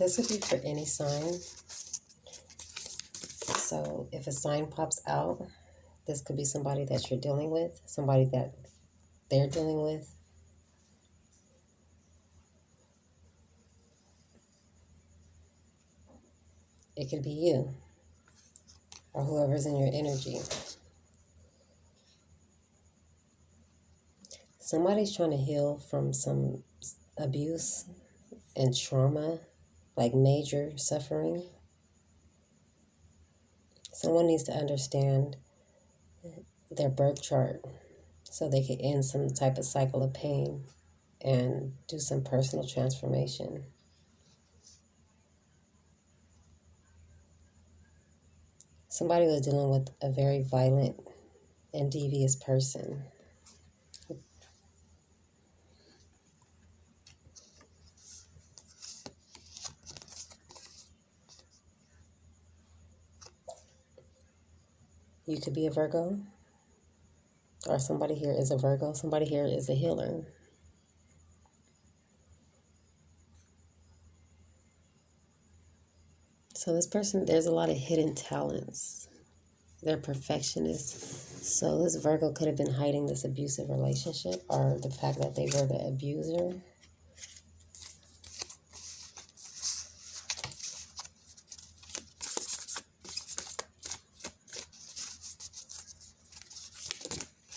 this would be for any sign. So if a sign pops out, this could be somebody that you're dealing with, somebody that they're dealing with. It could be you or whoever's in your energy. Somebody's trying to heal from some abuse and trauma, like major suffering. Someone needs to understand their birth chart so they can end some type of cycle of pain and do some personal transformation. Somebody was dealing with a very violent and devious person. You could be a Virgo, or somebody here is a Virgo. Somebody here is a healer. So this person, there's a lot of hidden talents. They're perfectionists. So this Virgo could have been hiding this abusive relationship or the fact that they were the abuser.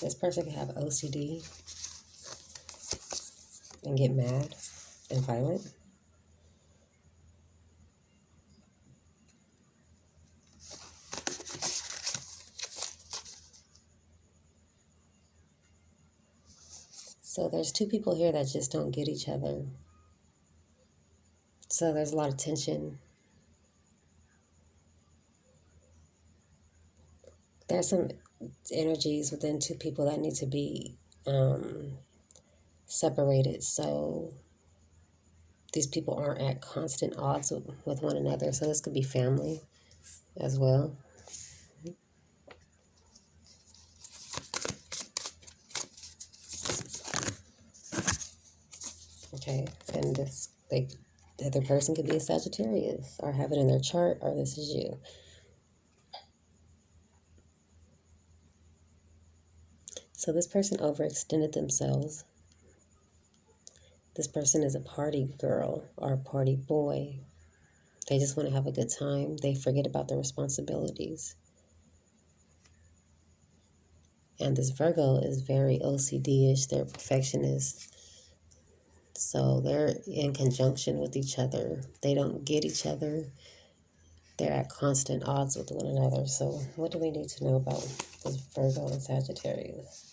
This person could have OCD and get mad and violent. So there's two people here that just don't get each other. So there's a lot of tension. There's some energies within two people that need to be separated. So these people aren't at constant odds with one another. So this could be family as well. Okay, and the other person could be a Sagittarius or have it in their chart, or this is you. So this person overextended themselves. This person is a party girl or a party boy. They just want to have a good time. They forget about their responsibilities. And this Virgo is very OCD-ish. They're perfectionists. So they're in conjunction with each other. They don't get each other. They're at constant odds with one another. So what do we need to know about this Virgo and Sagittarius?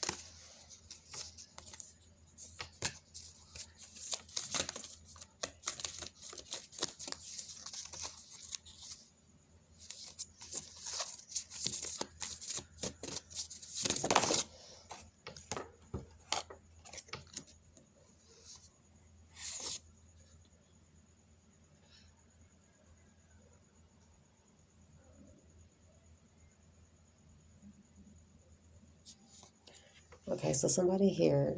Okay, so somebody here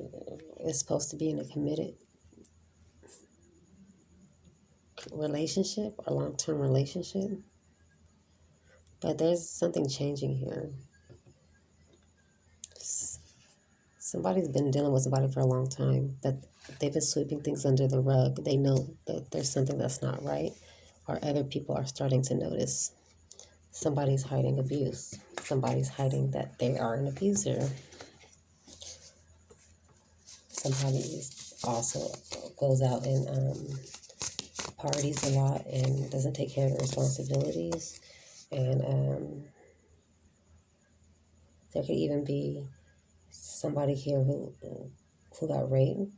is supposed to be in a committed relationship or long-term relationship, but there's something changing here. Somebody's been dealing with somebody for a long time, but they've been sweeping things under the rug. They know that there's something that's not right, or other people are starting to notice. Somebody's hiding abuse. Somebody's hiding that they are an abuser. Somebody also goes out and parties a lot and doesn't take care of their responsibilities. And there could even be somebody here who got raped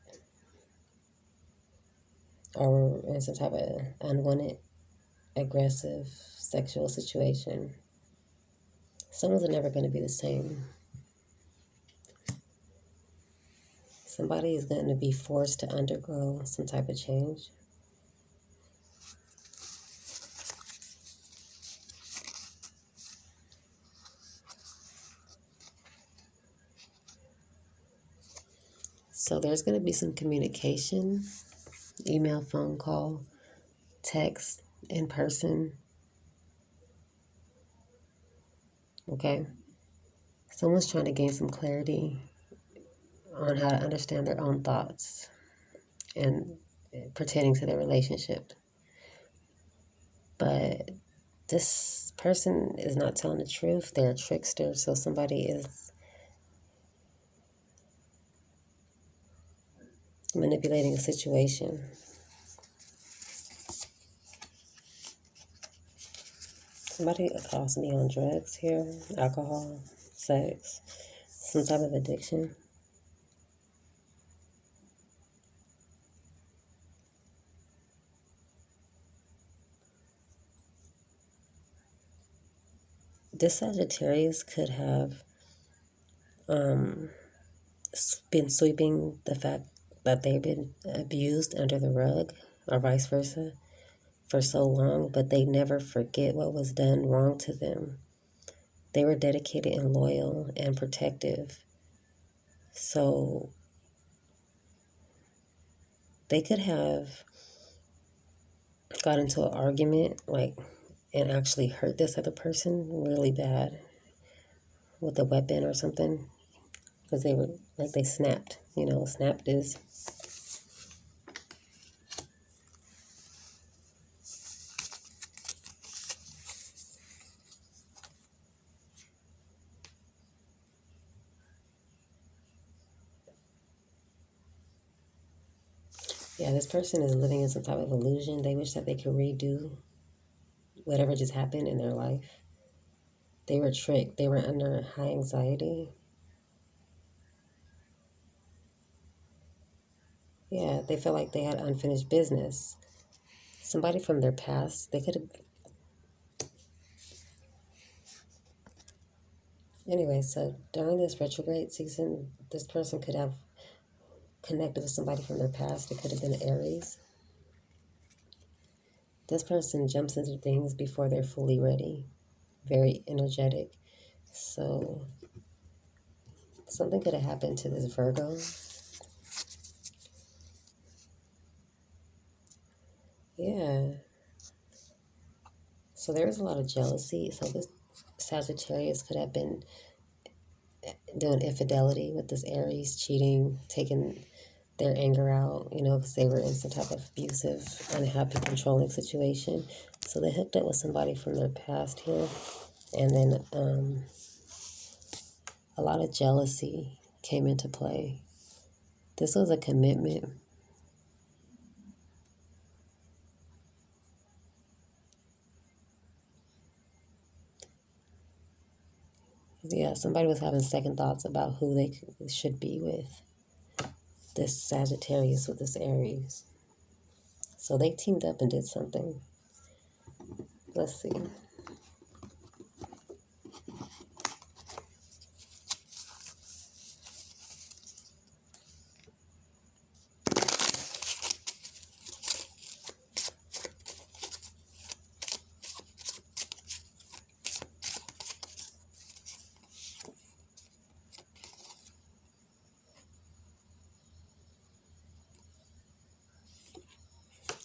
or in some type of unwanted, aggressive sexual situation. Someone's never going to be the same. Somebody is going to be forced to undergo some type of change. So there's going to be some communication, email, phone call, text, in person. Okay? Someone's trying to gain some clarity on how to understand their own thoughts and pertaining to their relationship. But this person is not telling the truth. They're a trickster. So somebody is manipulating a situation. Somebody calls me on drugs here, alcohol, sex, some type of addiction. This Sagittarius could have been sweeping the fact that they've been abused under the rug, or vice versa, for so long, but they never forget what was done wrong to them. They were dedicated and loyal and protective. So they could have got into an argument, like, and actually hurt this other person really bad with a weapon or something, because they were, like, they snapped. You know, snapped is... Yeah, this person is living in some type of illusion. They wish that they could redo whatever just happened in their life. They were tricked. They were under high anxiety. Yeah, they felt like they had unfinished business. Somebody from their past, they could have... Anyway, so during this retrograde season, this person could have connected with somebody from their past. It could have been Aries. This person jumps into things before they're fully ready. Very energetic. So something could have happened to this Virgo. Yeah. So there was a lot of jealousy. So this Sagittarius could have been doing infidelity with this Aries, cheating, taking their anger out, you know, because they were in some type of abusive, unhappy, controlling situation. So they hooked up with somebody from their past here. And then a lot of jealousy came into play. This was a commitment. Yeah, somebody was having second thoughts about who they should be with. This Sagittarius with this Aries. So they teamed up and did something. Let's see.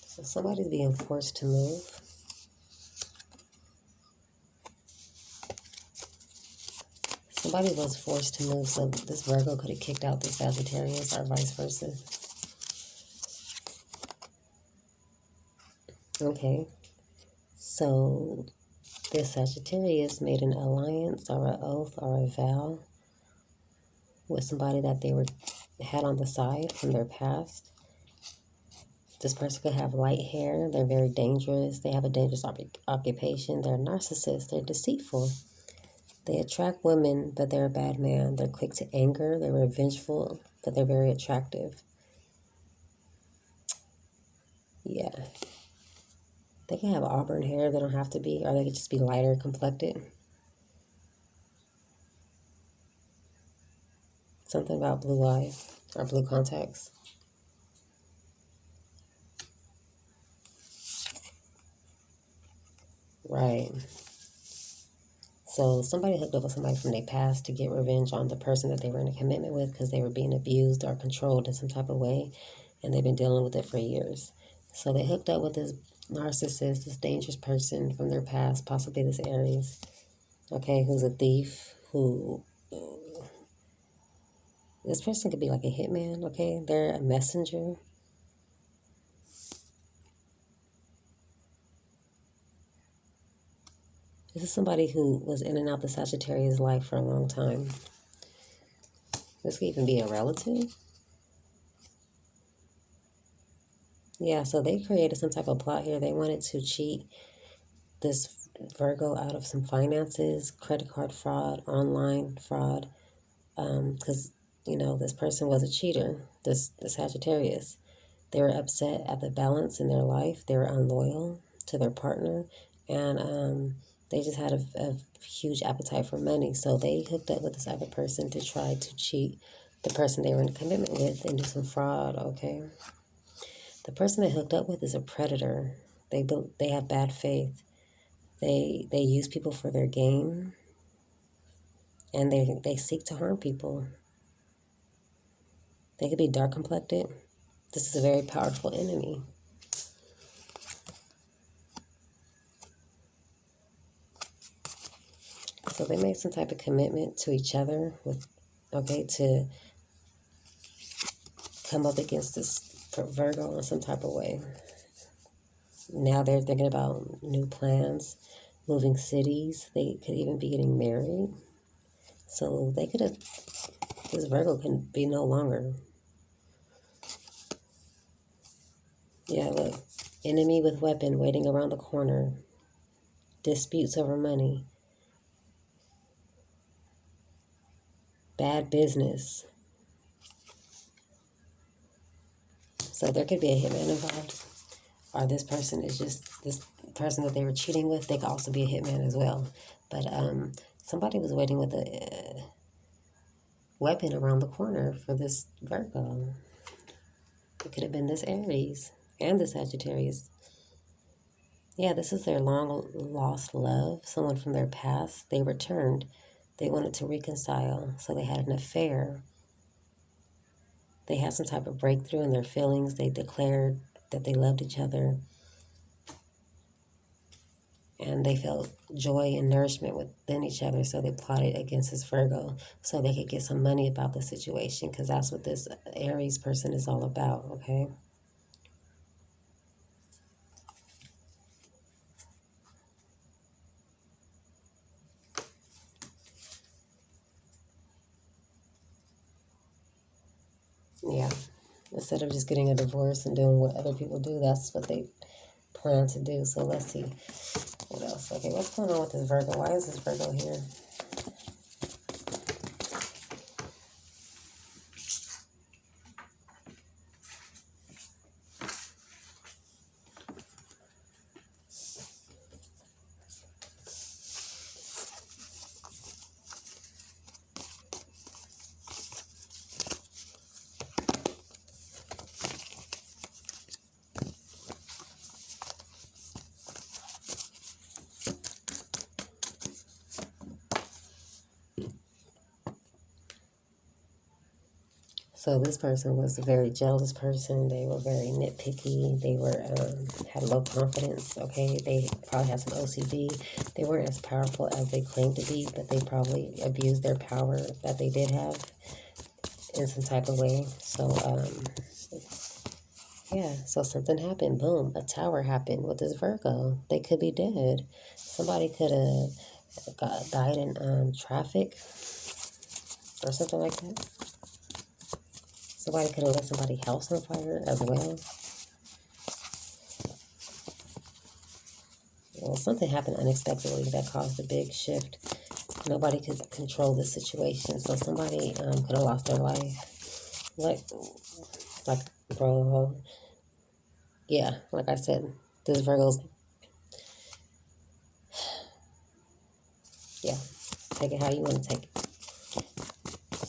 So somebody's being forced to move. Somebody was forced to move, so this Virgo could have kicked out the Sagittarius or vice versa. Okay, so this Sagittarius made an alliance or an oath or a vow with somebody that they had on the side from their past. This person could have light hair. They're very dangerous. They have a dangerous occupation. They're narcissists. They're deceitful. They attract women, but they're a bad man. They're quick to anger. They're revengeful, but they're very attractive. Yeah. They can have auburn hair. They don't have to be, or they could just be lighter complected. Something about blue eyes or blue contacts. Right. So somebody hooked up with somebody from their past to get revenge on the person that they were in a commitment with because they were being abused or controlled in some type of way, and they've been dealing with it for years. So they hooked up with this narcissist, this dangerous person from their past, possibly this Aries, okay, who's a thief, who, this person could be like a hitman, okay? They're a messenger. This is somebody who was in and out the Sagittarius life for a long time. This could even be a relative. Yeah, so they created some type of plot here. They wanted to cheat this Virgo out of some finances, credit card fraud, online fraud, because, you know, this person was a cheater, the Sagittarius. They were upset at the balance in their life. They were unloyal to their partner, and they just had a huge appetite for money. So they hooked up with this other person to try to cheat the person they were in commitment with and do some fraud, okay? The person they hooked up with is a predator. They have bad faith. They use people for their gain, and they seek to harm people. They could be dark complected. This is a very powerful enemy. So they made some type of commitment to each other with, okay, to come up against this Virgo in some type of way. Now they're thinking about new plans, moving cities. They could even be getting married. So they could have, this Virgo can be no longer. Yeah, look, enemy with weapon waiting around the corner. Disputes over money. Bad business. So there could be a hitman involved. Or this person is just, this person that they were cheating with, they could also be a hitman as well. But somebody was waiting with a weapon around the corner for this Virgo. It could have been this Aries and the Sagittarius. Yeah, this is their long lost love, someone from their past. They returned. They wanted to reconcile, so they had an affair. They had some type of breakthrough in their feelings. They declared that they loved each other. And they felt joy and nourishment within each other, so they plotted against this Virgo so they could get some money about the situation, because that's what this Aries person is all about, okay? Yeah. Instead of just getting a divorce and doing what other people do, that's what they plan to do. So let's see. What else? Okay, what's going on with this Virgo? Why is this Virgo here? So this person was a very jealous person. They were very nitpicky. They were had low confidence. Okay, they probably had some OCD. They weren't as powerful as they claimed to be, but they probably abused their power that they did have in some type of way. So yeah. So something happened. Boom, a tower happened with this Virgo. They could be dead. Somebody could have died in traffic or something like that. Somebody could have lit somebody's house on fire as well. Well, something happened unexpectedly that caused a big shift. Nobody could control the situation, so somebody could have lost their life. Like, bro, yeah, like I said, this Virgo's, yeah, take it how you want to take it.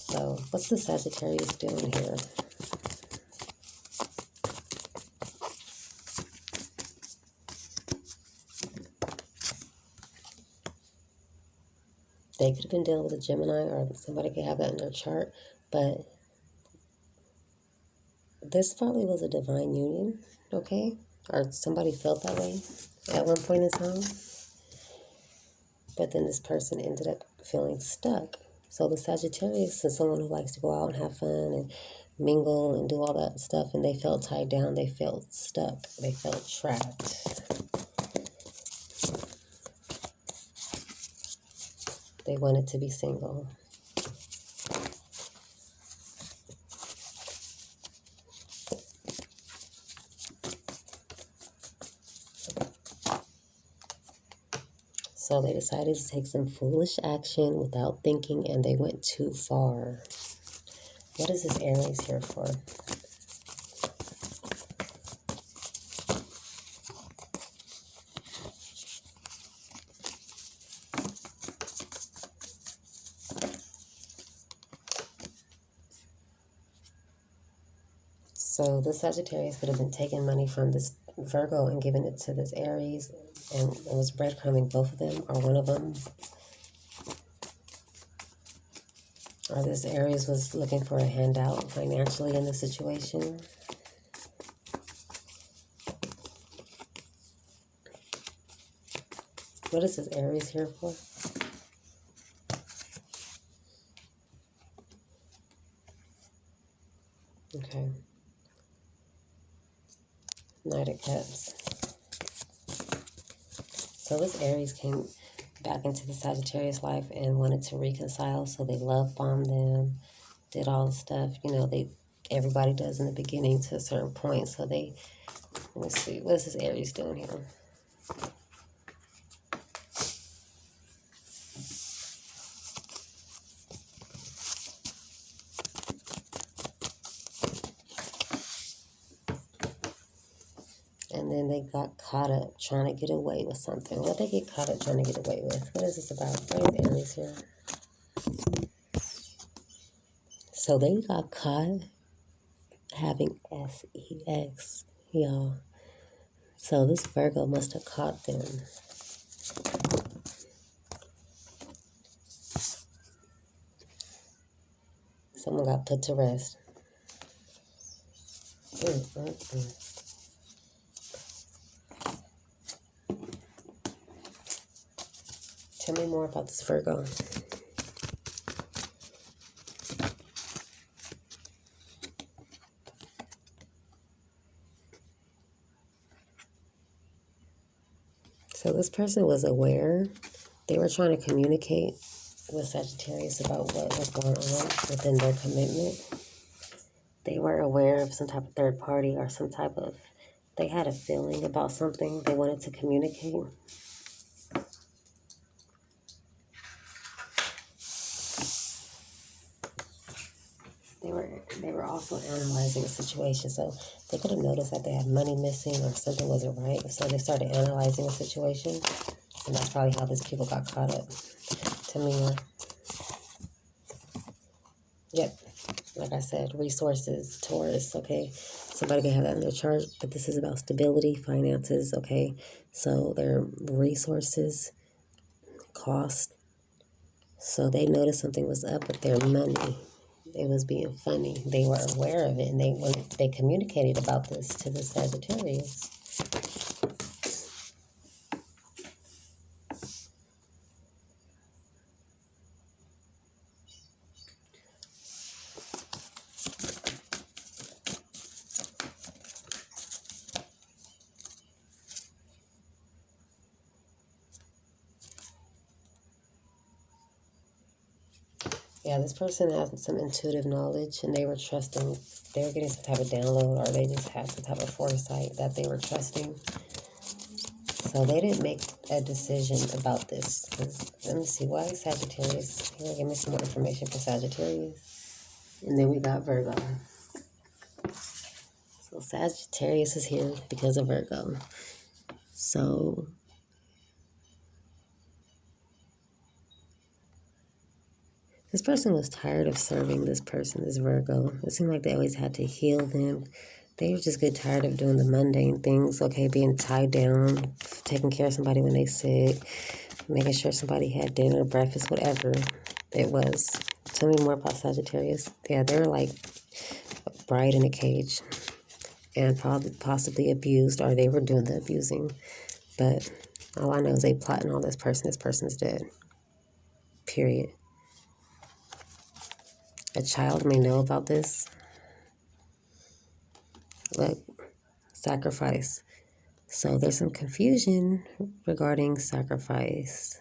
So, what's the Sagittarius doing here? They could have been dealing with a Gemini, or somebody could have that in their chart, but this probably was a divine union, okay? or somebody felt that way at one point in time. But then this person ended up feeling stuck. So the Sagittarius is someone who likes to go out and have fun and mingle and do all that stuff, and they felt tied down, they felt stuck, they felt trapped. They wanted to be single. So they decided to take some foolish action without thinking, and they went too far. What is this Aries here for? So the Sagittarius could have been taking money from this Virgo and giving it to this Aries, and it was breadcrumbing both of them, or one of them. Or this Aries was looking for a handout financially in the situation. What is this Aries here for? Okay. Knight of Cups. So this Aries came back into the Sagittarius life and wanted to reconcile, so they love bombed them, did all the stuff, you know, everybody does in the beginning to a certain point. So let me see, what is this Aries doing here? And then they got caught up trying to get away with something. What they get caught up trying to get away with? What is this about? What is Aries here? So they got caught having sex, y'all. So this Virgo must have caught them. Someone got put to rest. Tell me more about this Virgo. So this person was aware. They were trying to communicate with Sagittarius about what was going on within their commitment. They were aware of some type of third party or they had a feeling about something they wanted to communicate. They were also analyzing the situation, so they could have noticed that they had money missing or something wasn't right. So they started analyzing the situation, and that's probably how these people got caught up. Tell me more. Yep, like I said, resources, Taurus. Okay, somebody can have that in their chart, but this is about stability, finances. Okay, so their resources, cost. So they noticed something was up with their money. It was being funny. They were aware of it, and they communicated about this to the Sagittarius. Yeah, this person has some intuitive knowledge, and they were trusting. They were getting some type of download, or they just had some type of foresight that they were trusting. So they didn't make a decision about this. Let me see, why is Sagittarius here? Give me some more information for Sagittarius. And then we got Virgo. So Sagittarius is here because of Virgo. So this person was tired of serving this person, this Virgo. It seemed like they always had to heal them. They were just get tired of doing the mundane things, okay, being tied down, taking care of somebody when they sick, making sure somebody had dinner, breakfast, whatever it was. Tell me more about Sagittarius. Yeah, they were like a bride in a cage. and probably possibly abused, or they were doing the abusing. But all I know is they plotting on this person. This person's dead. Period. A child may know about this. Look, sacrifice. So there's some confusion regarding sacrifice.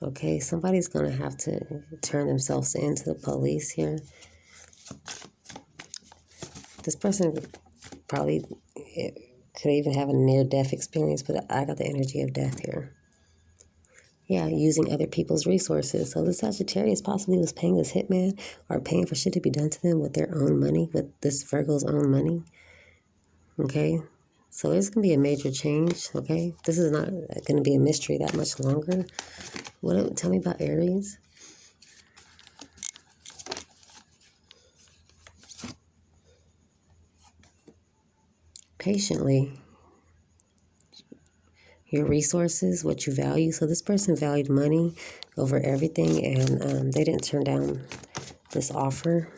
Okay, somebody's going to have to turn themselves into the police here. This person probably could even have a near-death experience, but I got the energy of death here. Yeah, using other people's resources. So the Sagittarius possibly was paying this hitman or paying for shit to be done to them with their own money, with this Virgo's own money. Okay? So there's going to be a major change, okay? This is not going to be a mystery that much longer. Tell me about Aries. Patiently. Your resources, what you value. So this person valued money over everything, and they didn't turn down this offer,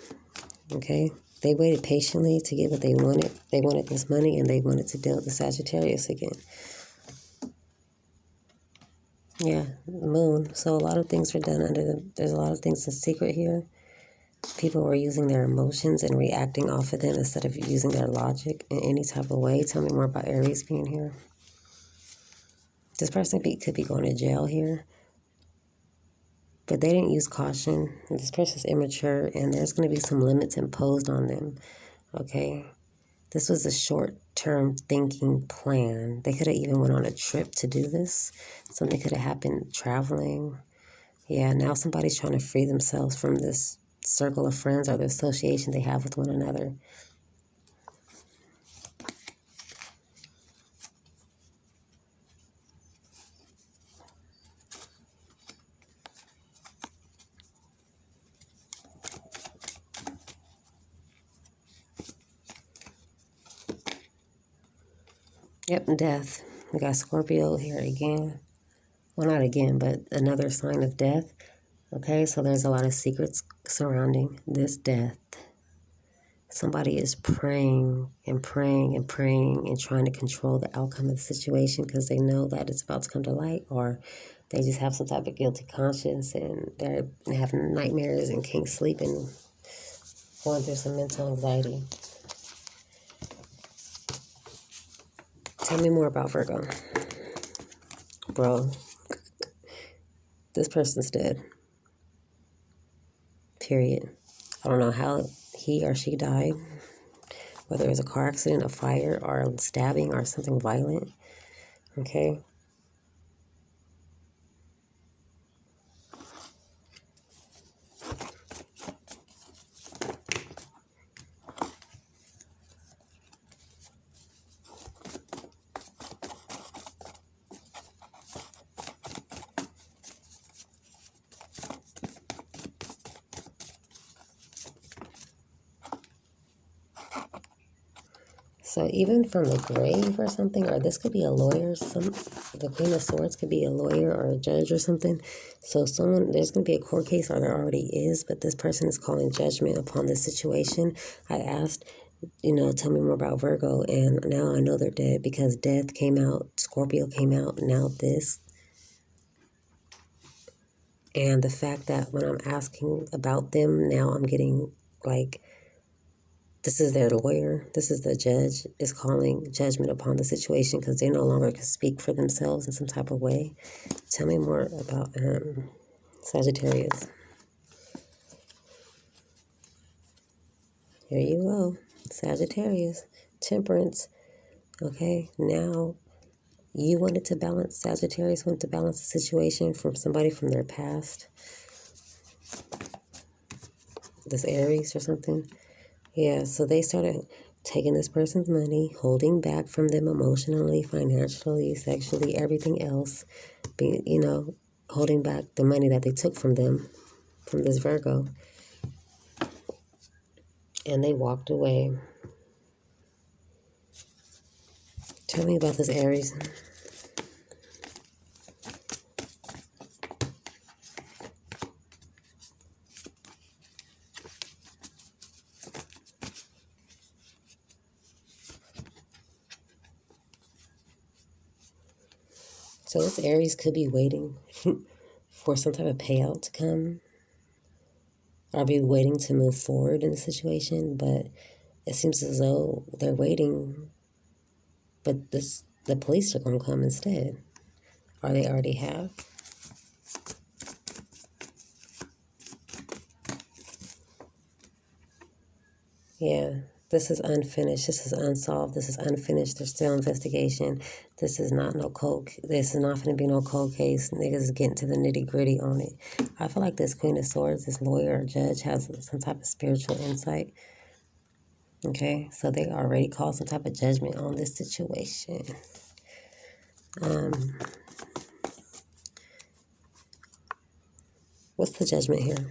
okay? They waited patiently to get what they wanted. They wanted this money, and they wanted to deal with the Sagittarius again. Yeah, the moon. So a lot of things were done there's a lot of things in secret here. People were using their emotions and reacting off of them instead of using their logic in any type of way. Tell me more about Aries being here. This person could be going to jail here, but they didn't use caution. This person's immature, and there's going to be some limits imposed on them, okay? This was a short-term thinking plan. They could have even went on a trip to do this. Something could have happened traveling. Yeah, now somebody's trying to free themselves from this circle of friends or the association they have with one another. Yep, death. We got Scorpio here again. Well, not again, but another sign of death. Okay, so there's a lot of secrets surrounding this death. Somebody is praying and praying and praying and trying to control the outcome of the situation because they know that it's about to come to light, or they just have some type of guilty conscience and they're having nightmares and can't sleep and going through some mental anxiety. Tell me more about Virgo. Bro, this person's dead. Period. I don't know how he or she died, whether it was a car accident, a fire, or a stabbing, or something violent. Okay? So even from the grave or something, or this could be a lawyer, the Queen of Swords could be a lawyer or a judge or something. So there's going to be a court case, or there already is, but this person is calling judgment upon this situation. I asked, tell me more about Virgo, and now I know they're dead because death came out, Scorpio came out, now this. And the fact that when I'm asking about them, now I'm getting like, this is their lawyer, this is the judge, is calling judgment upon the situation because they no longer can speak for themselves in some type of way. Tell me more about Sagittarius. Here you go. Sagittarius. Temperance. Okay, now you wanted to balance, Sagittarius wanted to balance the situation from somebody from their past. This Aries or something. Yeah, so they started taking this person's money, holding back from them emotionally, financially, sexually, everything else. Holding back the money that they took from them, from this Virgo. And they walked away. Tell me about this Aries. So this Aries could be waiting for some type of payout to come, or be waiting to move forward in the situation, but it seems as though they're waiting, but the police are going to come instead, or they already have. Yeah, this is unfinished. This is unsolved. This is unfinished. There's still investigation. This is not no cold. This is not going to be no cold case. Niggas is getting to the nitty gritty on it. I feel like this Queen of Swords, this lawyer or judge, has some type of spiritual insight. Okay, so they already called some type of judgment on this situation. What's the judgment here?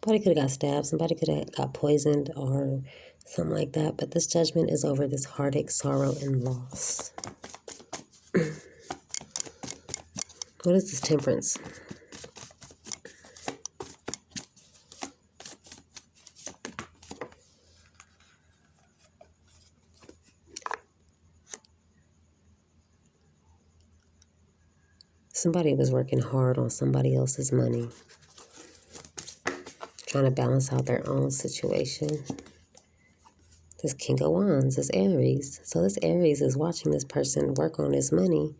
Somebody could have got stabbed. Somebody could have got poisoned or something like that. But this judgment is over this heartache, sorrow, and loss. What is this temperance? Somebody was working hard on somebody else's money, trying to balance out their own situation. This King of Wands, this Aries. So this Aries is watching this person work on his money,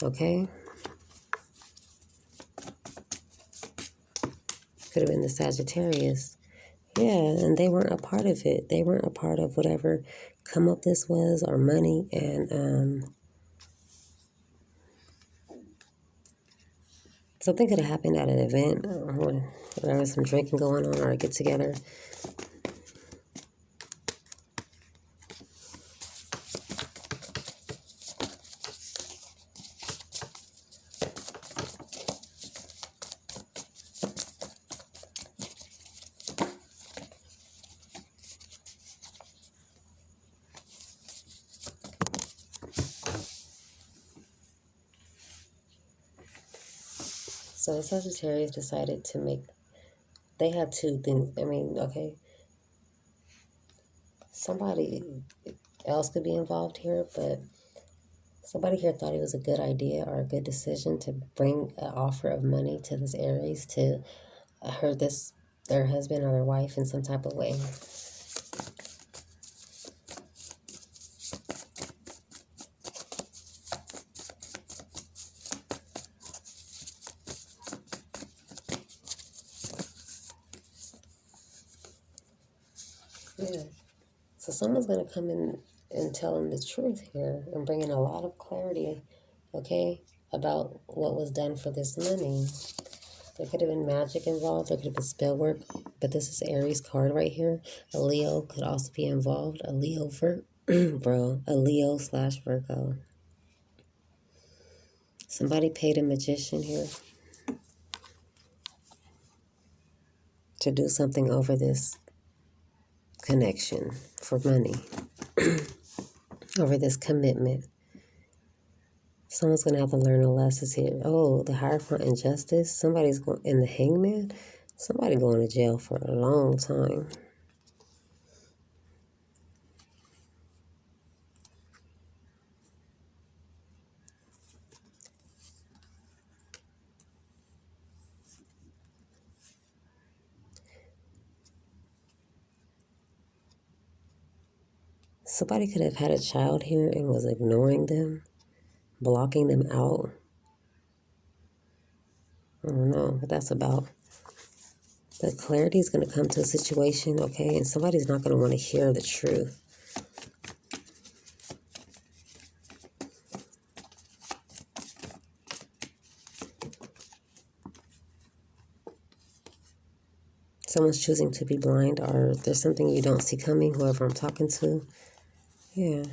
okay? Could have been the Sagittarius. Yeah, and they weren't a part of it. They weren't a part of whatever come up this was or money. And something could have happened at an event or there was some drinking going on or a get together. So the Sagittarius decided to make, they had two things. I mean, okay, somebody else could be involved here, but somebody here thought it was a good idea or a good decision to bring an offer of money to this Aries to hurt their husband or their wife in some type of way. Yeah. So someone's going to come in and tell them the truth here and bring in a lot of clarity, okay, about what was done for this money. There could have been magic involved. There could have been spell work. But this is Aries card right here. A Leo could also be involved. A Leo a Leo/Virgo. Somebody paid a magician here to do something over this connection for money. Over this commitment. Someone's going to have to learn a lesson here. Oh, the Hierophant and Justice. Somebody's going in the Hangman. Somebody going to jail for a long time. Somebody could have had a child here and was ignoring them, blocking them out. I don't know what that's about. But clarity is going to come to a situation, okay? And somebody's not going to want to hear the truth. Someone's choosing to be blind, or there's something you don't see coming, whoever I'm talking to. Yeah.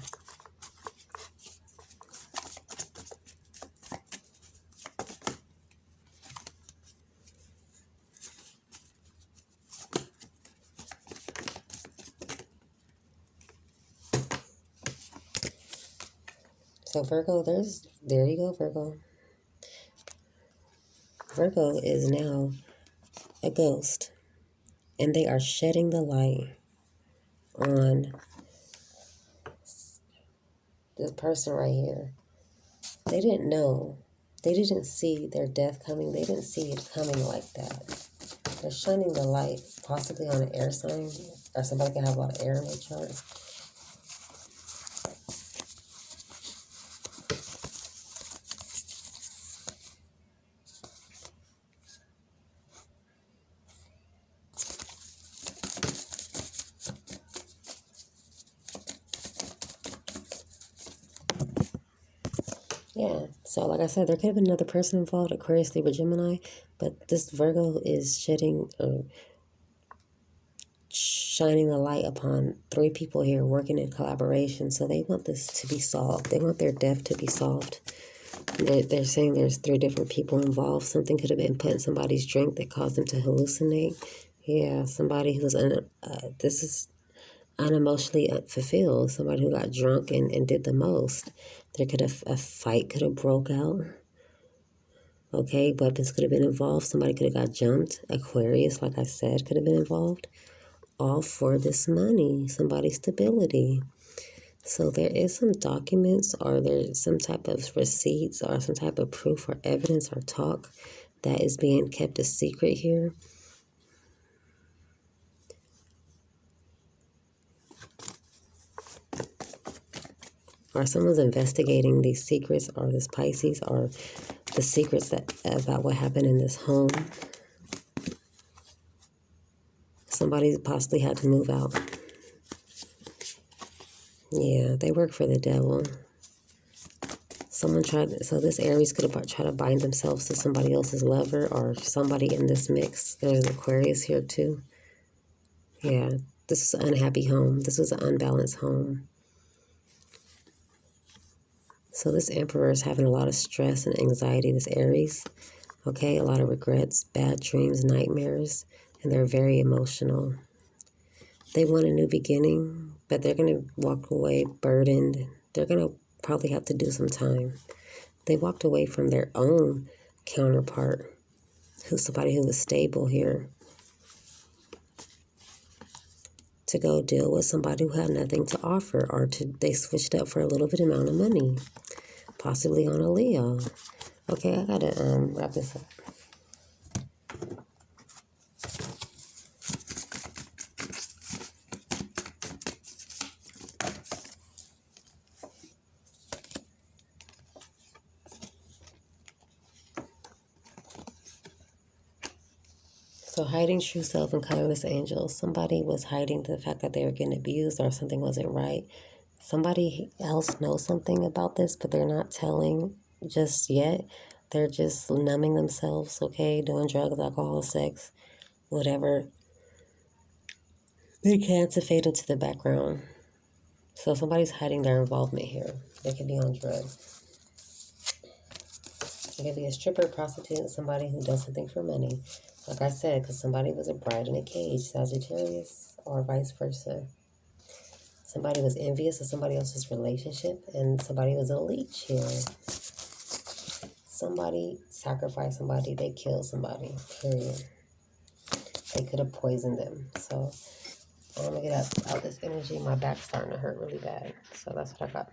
So Virgo, there you go, Virgo. Virgo is now a ghost, and they are shedding the light on this person right here. They didn't know. They didn't see their death coming. They didn't see it coming like that. They're shining the light, possibly on an air sign, or somebody can have a lot of air in their chart. Yeah, so like I said, there could have been another person involved, Aquarius, Libra, Gemini, but this Virgo is shining the light upon three people here working in collaboration. So they want this to be solved. They want their death to be solved. They're saying there's three different people involved. Something could have been put in somebody's drink that caused them to hallucinate. Yeah, somebody who's this is unemotionally fulfilled. Somebody who got drunk and did the most. There could have a fight could have broke out. Okay, weapons could have been involved. Somebody could have got jumped. Aquarius, like I said, could have been involved. All for this money, somebody's stability. So there is some documents or there's some type of receipts or some type of proof or evidence or talk that is being kept a secret here. Or someone's investigating these secrets, or this Pisces, or the secrets that about what happened in this home. Somebody possibly had to move out. Yeah, they work for the devil. Someone tried, so this Aries could have tried to bind themselves to somebody else's lover or somebody in this mix. There's an Aquarius here too. Yeah, this is an unhappy home. This was an unbalanced home. So this Emperor is having a lot of stress and anxiety, this Aries. Okay, a lot of regrets, bad dreams, nightmares, and they're very emotional. They want a new beginning, but they're going to walk away burdened. They're going to probably have to do some time. They walked away from their own counterpart, who's somebody who was stable here, to go deal with somebody who had nothing to offer, or they switched up for a little bit amount of money, possibly on a Leo. Okay, I gotta wrap this up. So hiding true self and colorless angels. Somebody was hiding the fact that they were getting abused or something wasn't right. Somebody else knows something about this, but they're not telling just yet. They're just numbing themselves, okay? Doing drugs, alcohol, sex, whatever they can to fade into the background. So somebody's hiding their involvement here. They could be on drugs. It could be a stripper, prostitute, somebody who does something for money. Like I said, because somebody was a bride in a cage, Sagittarius, or vice versa. Somebody was envious of somebody else's relationship, and somebody was a leech here. Somebody sacrificed somebody, they killed somebody, period. They could have poisoned them. So I'm going to get out this energy. My back's starting to hurt really bad. So that's what I got.